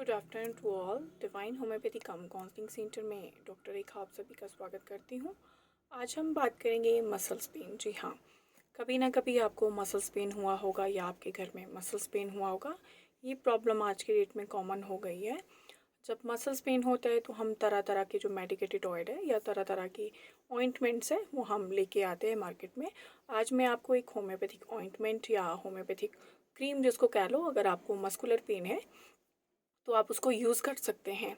Good afternoon to all. Divine homeopathy cum counselling centre में doctor Rekha आप सभी का स्वागत करती हूँ। आज हम बात करेंगे मसल्स पेन। जी हाँ, कभी ना कभी आपको मसल्स पेन हुआ होगा या आपके घर में मसल्स पेन हुआ होगा। ये प्रॉब्लम आज के डेट में कॉमन हो गई है। जब मसल्स पेन होता है तो हम तरह तरह के जो मेडिकेटेड ऑयल है या तरह तरह की ऑइंटमेंट्स है वो हम लेके आते हैं मार्केट में। आज मैं आपको एक होम्योपैथिक ऑइंटमेंट या होम्योपैथिक क्रीम जिसको कह लो, अगर आपको मस्कुलर पेन है तो आप उसको यूज़ कर सकते हैं।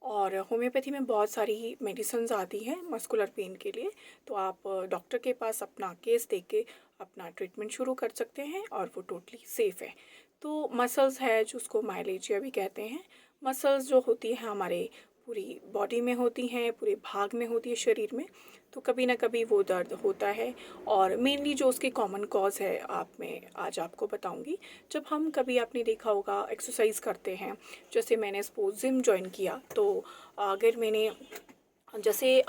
और होम्योपैथी में बहुत सारी मेडिसिन्स आती हैं मस्कुलर पेन के लिए, तो आप डॉक्टर के पास अपना केस दे के अपना ट्रीटमेंट शुरू कर सकते हैं और वो टोटली सेफ़ है। तो मसल्स है जिसको माइलेजिया भी कहते हैं। मसल्स जो होती है हमारे पूरी बॉडी में होती हैं, पूरे भाग में होती है शरीर में, तो कभी ना कभी वो दर्द होता है। और मेनली जो उसके कॉमन कॉज है मैं आज आपको बताऊंगी। जब हम कभी आपने देखा होगा एक्सरसाइज करते हैं, जैसे मैंने सपोज जिम ज्वाइन किया, तो अगर मैंने जैसे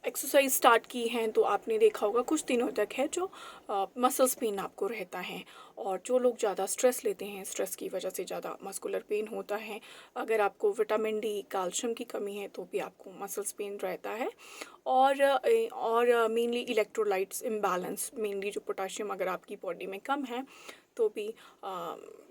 एक्सरसाइज स्टार्ट की हैं तो आपने देखा होगा कुछ दिनों तक है जो मसल्स पेन आपको रहता है। और जो लोग ज़्यादा स्ट्रेस लेते हैं, स्ट्रेस की वजह से ज़्यादा मस्कुलर पेन होता है। अगर आपको विटामिन डी कैल्शियम की कमी है तो भी आपको मसल्स पेन रहता है। और मेनली इलेक्ट्रोलाइट्स इम्बैलेंस, मेनली जो पोटाशियम अगर आपकी बॉडी में कम है तो भी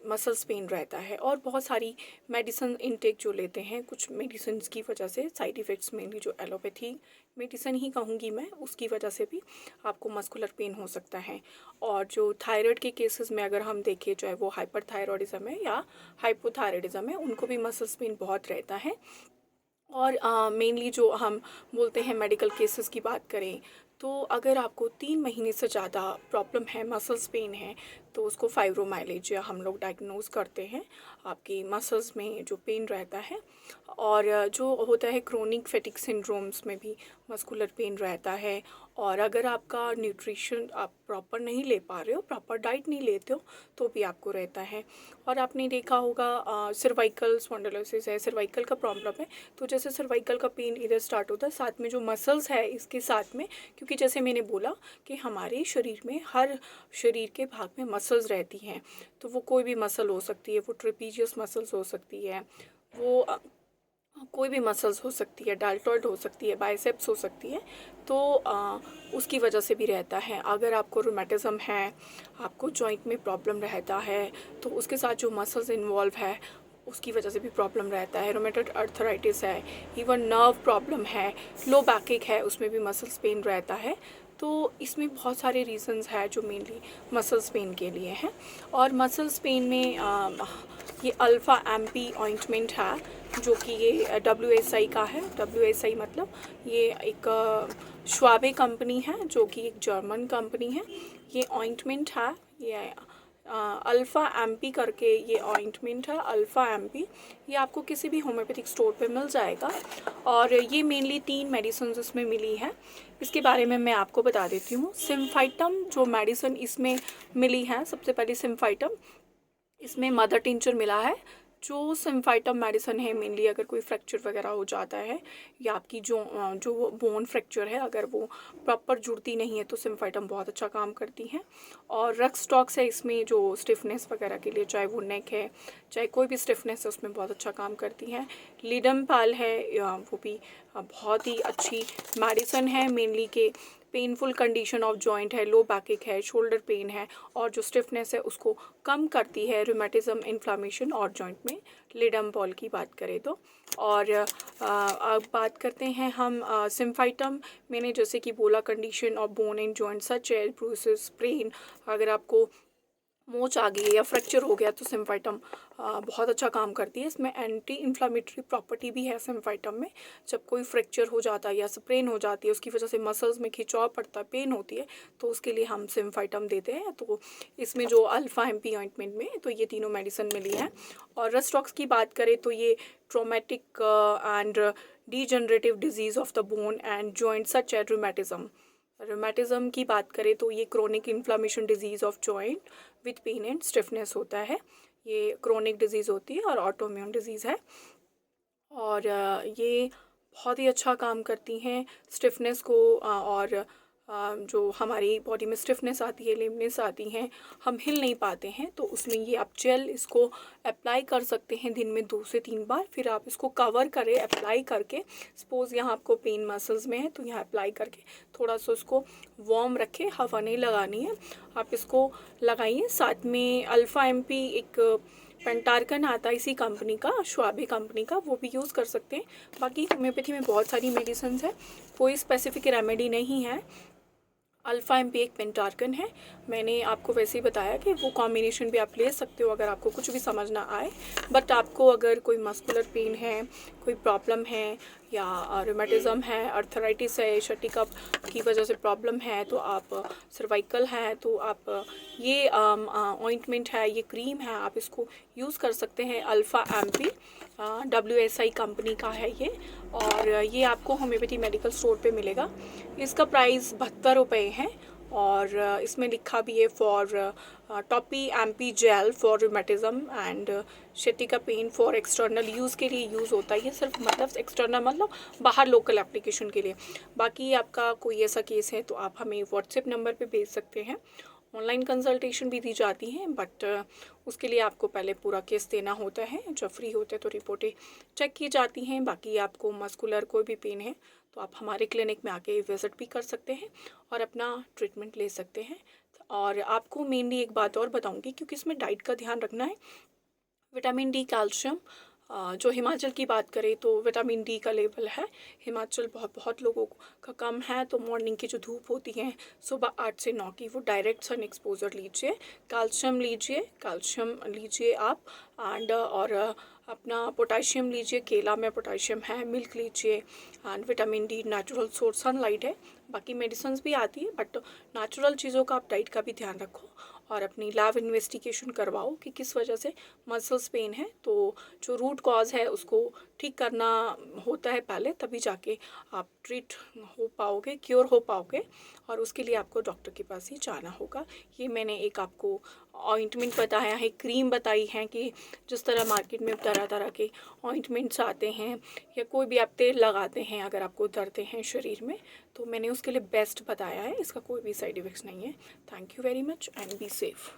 मसल्स पेन रहता है। और बहुत सारी मेडिसिन इनटेक जो लेते हैं, कुछ मेडिसिन की वजह से साइड इफ़ेक्ट्स, मेनली जो एलोपैथी मेडिसिन ही कहूँगी मैं, उसकी वजह से भी आपको मस्कुलर पेन हो सकता है। और जो थायराइड के केसेस में अगर हम देखें, चाहे वो हाइपरथायरॉयडिज्म है या हाइपोथायरॉयडिज्म है, उनको भी मसल्स पेन बहुत रहता है। और मेनली जो हम बोलते हैं मेडिकल केसेस की बात करें, तो अगर आपको 3 महीने से ज़्यादा प्रॉब्लम है, मसल्स पेन है, तो उसको फाइब्रोमाइलेजिया हम लोग डायग्नोज करते हैं, आपकी मसल्स में जो पेन रहता है। और जो होता है क्रोनिक फैटिग सिंड्रोम्स में भी मस्कुलर पेन रहता है। और अगर आपका न्यूट्रिशन आप प्रॉपर नहीं ले पा रहे हो, प्रॉपर डाइट नहीं लेते हो, तो भी आपको रहता है। और आपने देखा होगा सर्वाइकल स्पॉन्डिलोसिस है, सर्वाइकल का प्रॉब्लम है, तो जैसे सर्वाइकल का पेन इधर स्टार्ट होता है, साथ में जो मसल्स है इसके साथ में, क्योंकि जैसे मैंने बोला कि हमारे शरीर में हर शरीर के भाग में मसल्स रहती हैं। तो वो कोई भी मसल हो सकती है, वो ट्रेपीजियस मसल्स हो सकती है, वो कोई भी मसल्स हो सकती है, डेल्टॉइड हो सकती है, बाइसेप्स हो सकती है। तो उसकी वजह से भी रहता है। अगर आपको रूमेटिज्म है, आपको जॉइंट में प्रॉब्लम रहता है, तो उसके साथ जो मसल्स इन्वॉल्व है उसकी वजह से भी प्रॉब्लम रहता है। रोमेटॉइड अर्थराइटिस है, इवन नर्व प्रॉब्लम है, लो बैक है, उसमें भी मसल्स पेन रहता है। तो इसमें बहुत सारे रीजंस है जो मेनली मसल्स पेन के लिए हैं। और मसल्स पेन में ये अल्फ़ा एम्पी ऑइंटमेंट है, जो कि ये WSI का है। WSI मतलब ये एक श्वाबे कंपनी है, जो कि एक जर्मन कंपनी है। ये ऑइंटमेंट है, ये अल्फ़ा एम्पी करके ये ऑइंटमेंट है, अल्फ़ा एम्पी। ये आपको किसी भी होम्योपैथिक स्टोर पे मिल जाएगा। और ये मेनली 3 मेडिसिन इसमें मिली है, इसके बारे में मैं आपको बता देती हूँ। सिम्फाइटम जो मेडिसिन इसमें मिली है, सबसे पहले सिम्फाइटम, इसमें मदर टिंचर मिला है। जो सिम्फाइटम मेडिसिन है, मेनली अगर कोई फ्रैक्चर वगैरह हो जाता है या आपकी जो बोन फ्रैक्चर है, अगर वो प्रॉपर जुड़ती नहीं है, तो सिम्फाइटम बहुत अच्छा काम करती हैं। और रक्सटॉक्स है इसमें, जो स्टिफनेस वगैरह के लिए, चाहे वो नेक है, चाहे कोई भी स्टिफनेस है, उसमें बहुत अच्छा काम करती हैं। लिडमपाल है, वो भी बहुत ही अच्छी मेडिसिन है, मेनली के पेनफुल कंडीशन ऑफ जॉइंट है, लो बैक है, शोल्डर पेन है, और जो स्टिफनेस है उसको कम करती है, रूमेटिज्म, इन्फ्लामेशन और जॉइंट में लिडमपॉल की बात करें तो। और अब बात करते हैं हम सिम्फाइटम। मैंने जैसे कि बोला, condition of bone and joint such as bruises, sprain, अगर आपको मोच आ गई है या फ्रैक्चर हो गया तो सिम्फाइटम बहुत अच्छा काम करती है। इसमें एंटी इन्फ्लामेटरी प्रॉपर्टी भी है सिम्फाइटम में। जब कोई फ्रैक्चर हो जाता है या स्प्रेन हो जाती है, उसकी वजह से मसल्स में खिंचाव पड़ता है, पेन होती है, तो उसके लिए हम सिम्फाइटम देते हैं। तो इसमें जो अल्फ़ा एम्पी ऑइंटमेंट में तो ये तीनों मेडिसिन मिली है। और रस्टॉक्स की बात करें तो ये traumatic and degenerative disease of the bone and joint such as rheumatism. Rheumatism की बात करें तो ये chronic inflammation disease of joint with pain and stiffness होता है। ये क्रोनिक डिजीज़ होती है और ऑटोइम्यून डिजीज़ है। और ये बहुत ही अच्छा काम करती हैं स्टिफनेस को और जो हमारी बॉडी में स्टिफनेस आती है, लेमनेस आती हैं, हम हिल नहीं पाते हैं, तो उसमें ये आप जेल इसको अप्लाई कर सकते हैं दिन में 2 से 3 बार। फिर आप इसको कवर करें अप्लाई करके। सपोज़ यहाँ आपको पेन मसल्स में है तो यहाँ अप्लाई करके थोड़ा सा उसको वार्म रखें, हवा नहीं लगानी है, आप इसको लगाइए। साथ में अल्फ़ा एमपी एक पेंटार्कन आता है इसी कंपनी का, श्वाबे कंपनी का, वो भी यूज़ कर सकते हैं। बाकी होम्योपैथी में बहुत सारी मेडिसिन है, कोई स्पेसिफिक रेमेडी नहीं है। अल्फ़ा एमपी एक पेंटार्कन है, मैंने आपको वैसे ही बताया कि वो कॉम्बिनेशन भी आप ले सकते हो अगर आपको कुछ भी समझ ना आए। बट आपको अगर कोई मस्कुलर पेन है, कोई प्रॉब्लम है, या रूमेटिज़म है, अर्थराइटिस है, शटिका की वजह से प्रॉब्लम है, तो आप सर्वाइकल है, तो आप ये ऑइंटमेंट है, ये क्रीम है, आप इसको यूज़ कर सकते हैं। अल्फ़ा एमपी WSI कंपनी का है ये, और ये आपको होम्योपैथी मेडिकल स्टोर पे मिलेगा। इसका प्राइस 72 रुपये है, और इसमें लिखा भी है फॉर टॉपी MP gel for rheumatism and sciatica pain for external use के लिए यूज़ होता है। ये सिर्फ मतलब एक्सटर्नल मतलब बाहर लोकल एप्लीकेशन के लिए। बाकी आपका कोई ऐसा केस है तो आप हमें व्हाट्सएप नंबर पे भेज सकते हैं। ऑनलाइन कंसल्टेशन भी दी जाती हैं, बट उसके लिए आपको पहले पूरा केस देना होता है। जब फ्री होते तो रिपोर्टें चेक की जाती हैं। बाकी आपको मस्कुलर कोई भी पेन है तो आप हमारे क्लिनिक में आके विज़िट भी कर सकते हैं और अपना ट्रीटमेंट ले सकते हैं। और आपको मेनली एक बात और बताऊंगी, क्योंकि इसमें डाइट का ध्यान रखना है। विटामिन डी, कैल्शियम, जो हिमाचल की बात करें तो विटामिन डी का लेवल है हिमाचल बहुत लोगों का कम है, तो मॉर्निंग की जो धूप होती है सुबह 8 से 9 की, वो डायरेक्ट सन एक्सपोजर लीजिए। कैल्शियम लीजिए आप, एंड और अपना पोटाशियम लीजिए, केला में पोटाशियम है, मिल्क लीजिए, and vitamin D natural source sunlight है। बाकी मेडिसिन भी आती है, बट नेचुरल चीज़ों का आप डाइट का भी ध्यान रखो और अपनी लैब इन्वेस्टिगेशन करवाओ कि किस वजह से मसल्स पेन है। तो जो रूट कॉज है उसको ठीक करना होता है पहले, तभी जाके आप ट्रीट हो पाओगे, क्योर हो पाओगे, और उसके लिए आपको डॉक्टर के पास ही जाना होगा। ये मैंने एक आपको ऑइंटमेंट बताया है, क्रीम बताई है कि जिस तरह मार्केट में तरह तरह के ऑइंटमेंट्स आते हैं, या कोई भी आप तेल लगाते हैं अगर आपको दर्द हैं शरीर में, तो मैंने उसके लिए बेस्ट बताया है। इसका कोई भी साइड इफ़ेक्ट्स नहीं है। Thank you very much and be safe.